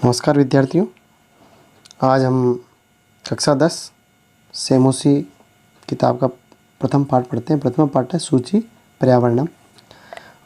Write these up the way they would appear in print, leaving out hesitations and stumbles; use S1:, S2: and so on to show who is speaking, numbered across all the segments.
S1: नमस्कार विद्यार्थियों, आज हम कक्षा 10 सेमोसी किताब का प्रथम पाठ पढ़ते हैं। प्रथम पाठ है सूची पर्यावरणम।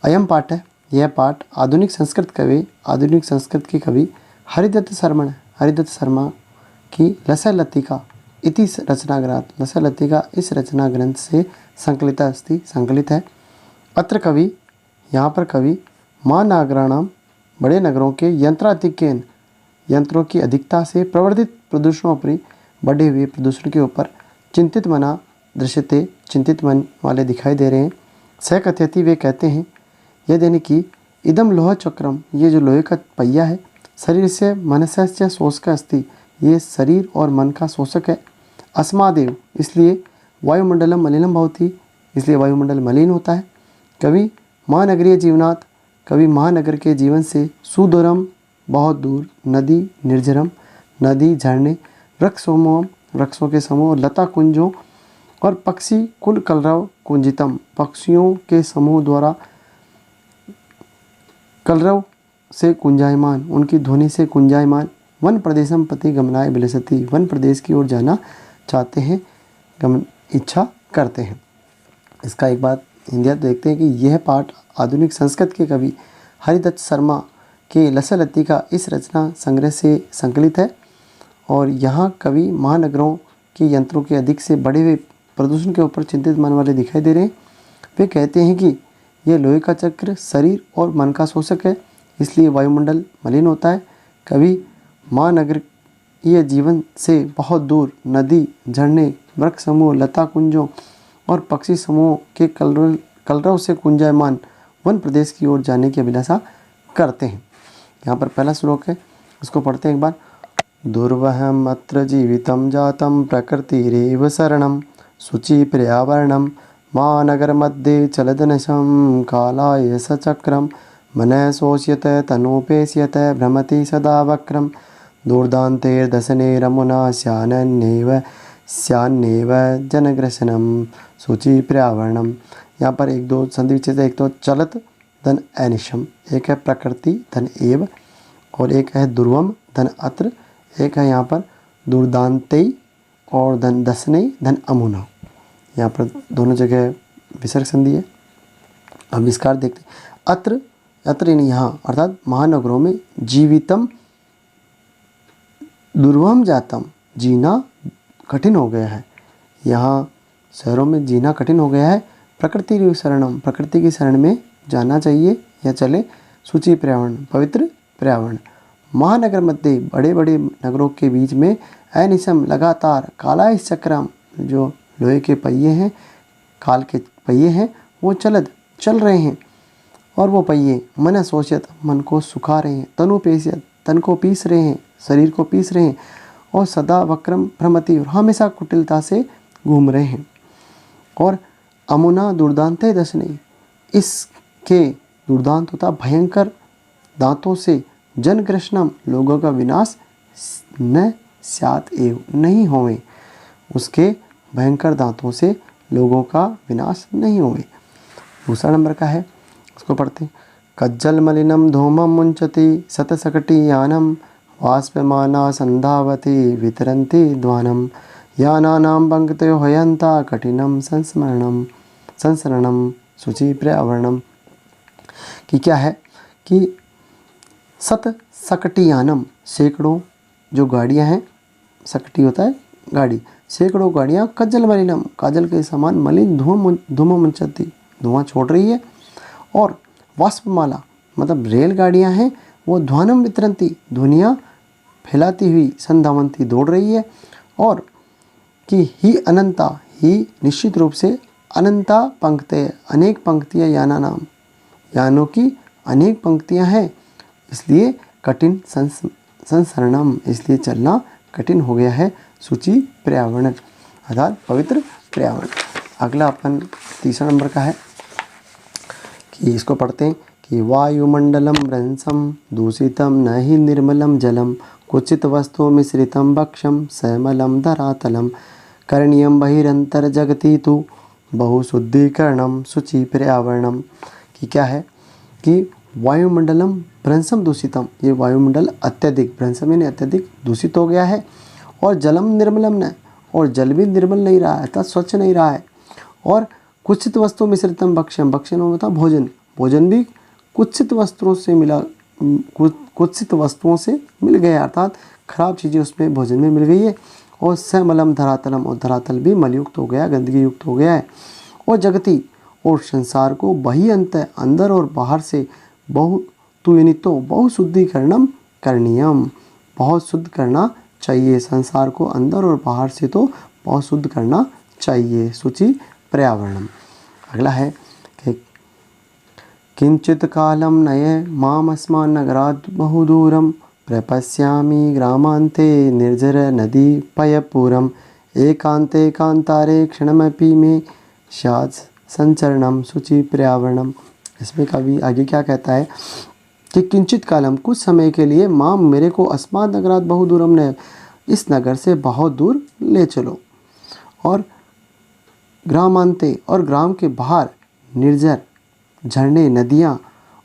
S1: अयम पाठ है, यह पाठ आधुनिक संस्कृत के कवि हरिदत्त शर्मा की लसय लतिका इति इस रचना ग्रंथ से संकलित है। अत्र कवि, यहाँ पर कवि महानगराणाम, बड़े नगरों के यंत्रों की अधिकता से प्रवर्धित प्रदूषणों पर, बढ़े हुए प्रदूषण के ऊपर चिंतित मन वाले दिखाई दे रहे हैं। सह कथयति, वे कहते हैं, यह यानी कि इदम लोह चक्रम, ये जो लोहे का पहिया है, शरीर से मनस्य शोषक अस्ति, ये शरीर और मन का शोषक है। अस्मादेव, इसलिए वायुमंडलम मलिनम भवति, इसलिए वायुमंडल मलिन होता है। कवि महानगरीय जीवनात्, कवि महानगर के जीवन से, सुदूरम, बहुत दूर, नदी निर्जरम, नदी झरने, वृक्षों के समूह, लता कुंजों और पक्षी कुल कलरव कुंजितम, पक्षियों के समूह द्वारा कलरव से कुंजायमान, उनकी ध्वनि से कुंजायमान। वन प्रदेशम पति गमनाय विलसति, वन प्रदेश की ओर जाना चाहते हैं, इच्छा करते हैं। इसका एक बात हिंदी देखते हैं कि यह पाठ आधुनिक संस्कृत के कवि हरिदत्त शर्मा के लसय लतिका इस रचना संग्रह से संकलित है। और यहाँ कवि महानगरों के यंत्रों के अधिक से बढ़े हुए प्रदूषण के ऊपर चिंतित मन वाले दिखाई दे रहे हैं। वे कहते हैं कि यह लोहे का चक्र शरीर और मन का शोषक है, इसलिए वायुमंडल मलिन होता है। कवि महानगरीय जीवन से बहुत दूर, नदी झरने, वृक्ष समूह, लता कुंजों और पक्षी समूह के कलरव से कुंजायमान वन प्रदेश की ओर जाने की अभिलाषा करते हैं। यहाँ पर पहला श्लोक है, उसको पढ़ते हैं एक बार। दुर्वहम अत्र जीवितम जातम प्रकृतिरेव शरणम, शुचि पर्यावरणम, महानगर मध्ये चलदनशम, कालाय सचक्रम, मनः शोष्यत तनोपेष्यत, भ्रमति सदा वक्रम, दूर्दान्तेर्दशनेरमुना स्यान्नेव जनग्रसनम, शुचि पर्यावरणम। यहाँ पर एक दो संधि विच्छेद, एक तो चलत धन अनिशम, एक है प्रकृति धन एव, और एक है दुर्वम धन अत्र, एक है यहाँ पर दुर्दांतेय और धन दसने धन अमुना। यहाँ पर दोनों जगह विसर्ग संधि है। अब विस्तार देखते हैं। अत्र यानी यहाँ, अर्थात महानगरों में, जीवितम दुर्वम जातम, जीना कठिन हो गया है। यहाँ शहरों में जीना कठिन हो गया है। प्रकृति शरणम, प्रकृति की शरण में जाना चाहिए या चले। शुचि पर्यावरण, पवित्र पर्यावरण। महानगर मध्य, बड़े बड़े नगरों के बीच में, अनिशम, लगातार, कालाय चक्रम, जो लोहे के पहिए हैं, काल के पहिए हैं, वो चल रहे हैं। और वो पहिए मन शोषित, मन को सुखा रहे हैं, तनुपेष्यत, तन को पीस रहे हैं, शरीर को पीस रहे हैं, और सदा वक्रम भ्रमति, और हमेशा कुटिलता से घूम रहे हैं। और अमुना दुर्दांते दशने, इसके दुर्दांत होता भयंकर दांतों से, जनकृष्णम, लोगों का विनाश, न स्यात् एव, नहीं होवे, उसके भयंकर दांतों से लोगों का विनाश नहीं होवे। दूसरा नंबर का है, उसको पढ़ते हैं। कज्जल मलिनम धूमम मुंचति, शतशकटी यानम, वाष्पमाना संधावति, वितरन्ति ध्वानम, यानानां पंक्तयो हयन्ता कठिनम संसरणम, शुचि पर्यावरणम। कि क्या है कि शतशकटी यानम, सैकड़ों जो गाड़ियाँ हैं, शकटी होता है गाड़ी, सैकड़ों गाड़ियाँ, कज्जल मलिनम, काजल के समान मलिन, धूम मुंचति, धुआं छोड़ रही है। और वाष्पमाला, मतलब रेलगाड़ियाँ हैं, वो ध्वानम वितरन्ति, ध्वनियाँ फैलाती हुई, संधावंती, दौड़ रही है। और कि ही अनंता, ही निश्चित रूप से, अनंता पंक्ति, अनेक पंक्तियाँ, यानों की अनेक पंक्तियाँ हैं, इसलिए कठिन संसरणम, इसलिए चलना कठिन हो गया है। शुचि पर्यावरण, अर्थात पवित्र पर्यावरण। अगला अपन तीसरा नंबर का है कि इसको पढ़ते हैं कि वायुमंडलम रंसम, दूषितम न ही निर्मलम जलम, कुचित वस्तु मिश्रितम भक्षम, श्यामलम धरातलम, करणीयम बहिरंतर जगति तु बहुशुद्धिकरणम, शुचि पर्यावरणम। कि क्या है कि वायुमंडलम भ्रंशम दूषितम, ये वायुमंडल अत्यधिक, भ्रंशम यानी अत्यधिक दूषित हो गया है। और जलम निर्मलम न, और जल भी निर्मल नहीं रहा है, अर्थात स्वच्छ नहीं रहा है। और कुत्सित वस्तु मिश्रितम भक्ष्यम, भक्ष्यम होता भोजन, भोजन भी कुत्सित वस्तुओं से मिला, कुत्सित वस्तुओं से मिल गया, अर्थात खराब चीज़ें उसमें भोजन में मिल गई है। और समलम धरातलम, और धरातल भी मलयुक्त हो गया, गंदगी युक्त हो गया है। और जगती, और संसार को बही अंत, अंदर और बाहर से बहु बहुशुद्धिकरणम करणीयम, बहुत शुद्ध करना चाहिए। संसार को अंदर और बाहर से तो बहुत शुद्ध करना चाहिए। सूची पर्यावरणम। अगला है कि किंचित कालम नये मामस्मान् नगरात् बहुदूरम प्रपश्यामि ग्रामान्ते निर्जर नदी पयपूरम एकांते कांतारे क्षणमपि में स्यात् संचरणम। सूची पर्यावरणम। इसमें कवि आगे क्या कहता है कि किंचित कालम, कुछ समय के लिए, माम मेरे को, अस्मात् नगरात् बहुदूरम ने, इस नगर से बहुत दूर ले चलो। और ग्रामांते, और ग्राम के बाहर, निर्जर झरने, नदियाँ,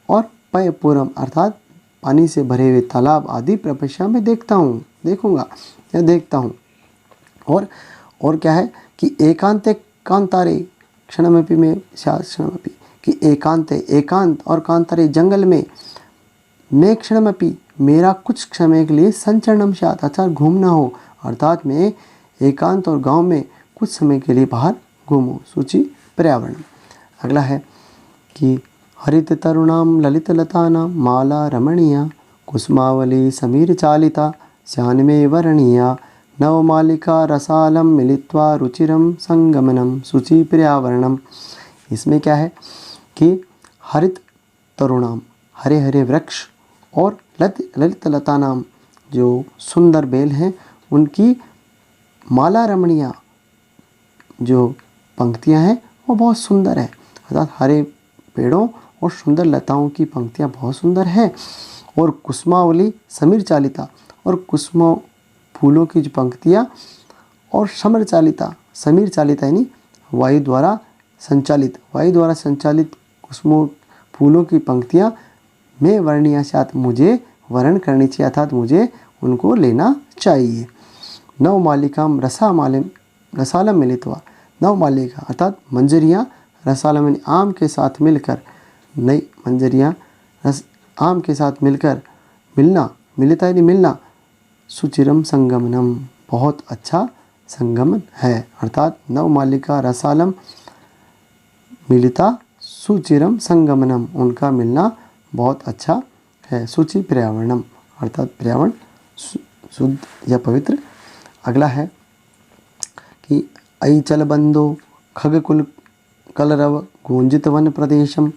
S1: और पयपूरम अर्थात पानी से भरे हुए तालाब आदि प्रपश्या में देखूंगा या देखता हूँ। और क्या है कि एकांते कांतारे क्षणमपि में क्षणमपि, कि एकांत और कांतारे जंगल में, मैं क्षणमपि मेरा कुछ समय के लिए संचरणम स्यात् अर्थात घूमना हो, अर्थात मैं एकांत और गांव में कुछ समय के लिए बाहर घूमूं। सूची पर्यावरण। अगला है कि हरित तरुणाम ललित लतानां माला रमणीया कुसुमावली समीर चालिता श्यानमे वर्णीया नवमालिका रसालम मिलित्वा रुचिरम संगमनम। सूची पर्यावरणम। इसमें क्या है कि हरित तरुणाम, हरे हरे वृक्ष, और ललित लता नाम, जो सुंदर बेल हैं, उनकी माला रमणीया, जो पंक्तियां हैं वो बहुत सुंदर है, अर्थात हरे पेड़ों और सुंदर लताओं की पंक्तियां बहुत सुंदर है। और कुसुमावली समीर चालिता, और कुसुम फूलों की जो पंक्तियां, और समीर चालिता यानी वायु द्वारा संचालित कुसुम फूलों की पंक्तियां में वर्णीय स्यात्, मुझे वर्ण करनी चाहिए, अर्थात मुझे उनको लेना चाहिए। नवमालिकाम रसालम मिलित्वा, नवमालिका अर्थात मंजरियाँ, रसालम यानी आम के साथ मिलकर, नई मंजरियाँ आम के साथ मिलकर मिलना, मिलिता यानी मिलना, सुचिरम संगमनम बहुत अच्छा संगमन है, अर्थात नवमालिका रसालम मिलिता सुचिरम संगमनम, उनका मिलना बहुत अच्छा है। सूची पर्यावरणम अर्थात पर्यावरण शुद्ध या पवित्र। अगला है कि ऐचल बंदो खगकुल कलरव गुंजित वन प्रदेशम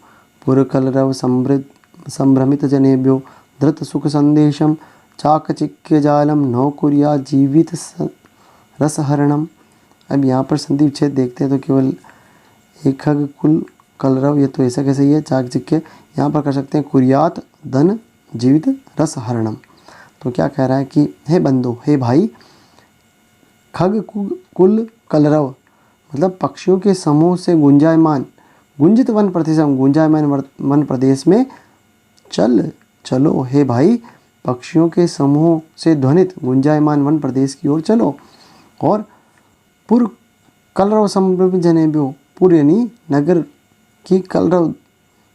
S1: पुरकलरव संभ्रमित जनेभ्यो धृत सुख संदेशम चाकचिक्य जालम नौ कुर्या जीवित रसहरणम। अब यहाँ पर संधि विच्छेद देखते हैं तो केवल एक खगकुल कलरव, ये तो ऐसा कैसे ही है, चाकचिक्य यहाँ पर कर सकते हैं कुर्यात धन जीवित रस हरणम। तो क्या कह रहा है कि हे बंधु, हे भाई, खग कुल कलरव मतलब पक्षियों के समूह से गुंजायमान, गुंजित वन प्रदेशम, गुंजायमान वन प्रदेश में चलो हे भाई, पक्षियों के समूह से ध्वनित गुंजायमान वन प्रदेश की ओर चलो। और पुर कलरव संभ्रमित जनेभ्यो, पुर यानी नगर की कलरव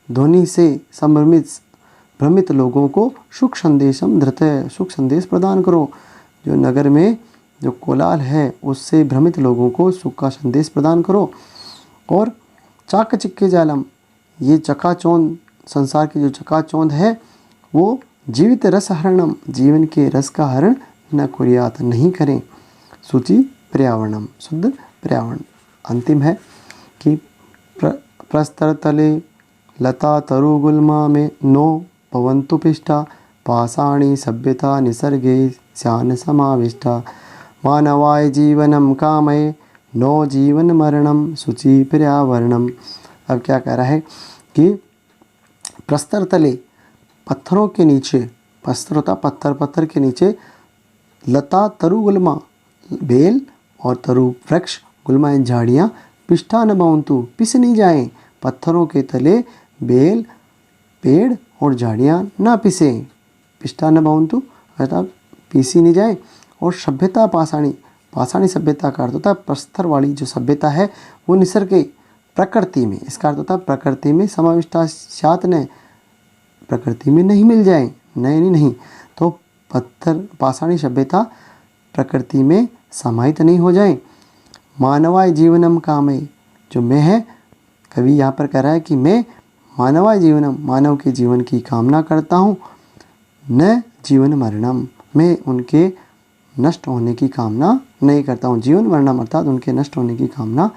S1: ध्वनि से भ्रमित लोगों को सुख संदेशम धृत, सुख संदेश प्रदान करो। जो नगर में जो कोलाहल है उससे भ्रमित लोगों को सुख का संदेश प्रदान करो। और चाकचिक्य जालम, ये चकाचौंध, संसार की जो चकाचौंध है वो जीवित रस हरणम, जीवन के रस का हरण न कुर्यात, नहीं करें। सूची पर्यावरणम शुद्ध पर्यावरण। अंतिम है कि प्रस्तर तले लता तरुगुल्मा में नो भवन्तु पिष्टा पाषाणी सभ्यता निसर्गे स्यान समाविष्टा मानवाय जीवनम कामये नो जीवन मरणम। सूची पर्यावरणम। अब क्या कह रहा है कि प्रस्तर तले, पत्थरों के नीचे, प्रस्तर होता पत्थर, पत्थर के नीचे, लता तरुगुल्मा बेल और तरु वृक्ष, गुल्मा झाड़ियाँ, पिष्टा न भवन्तु पिस नहीं जाएं, पत्थरों के तले बेल पेड़ और झाड़ियाँ ना पिसें, पिष्टा न भवन्तु अर्थात पीसी नहीं जाए। और सभ्यता पाषाणी, पाषाणी सभ्यता का अर्थ होता है प्रस्तर वाली जो सभ्यता है वो निसर्ग के प्रकृति में, इसका अर्थ होता है प्रकृति में समाविष्टा स्यात् न, प्रकृति में नहीं मिल जाए, नहीं। तो पत्थर पाषाणी सभ्यता प्रकृति में समाहित नहीं हो जाए। मानवाय जीवनम कामये, जो मैं है, कवि यहाँ पर कह रहा है कि मैं मानवाय जीवनम, मानव के जीवन की कामना करता हूँ, न जीवन मरणम, मैं उनके नष्ट होने की कामना नहीं करता हूँ। जीवन मरणम अर्थात उनके नष्ट होने की कामना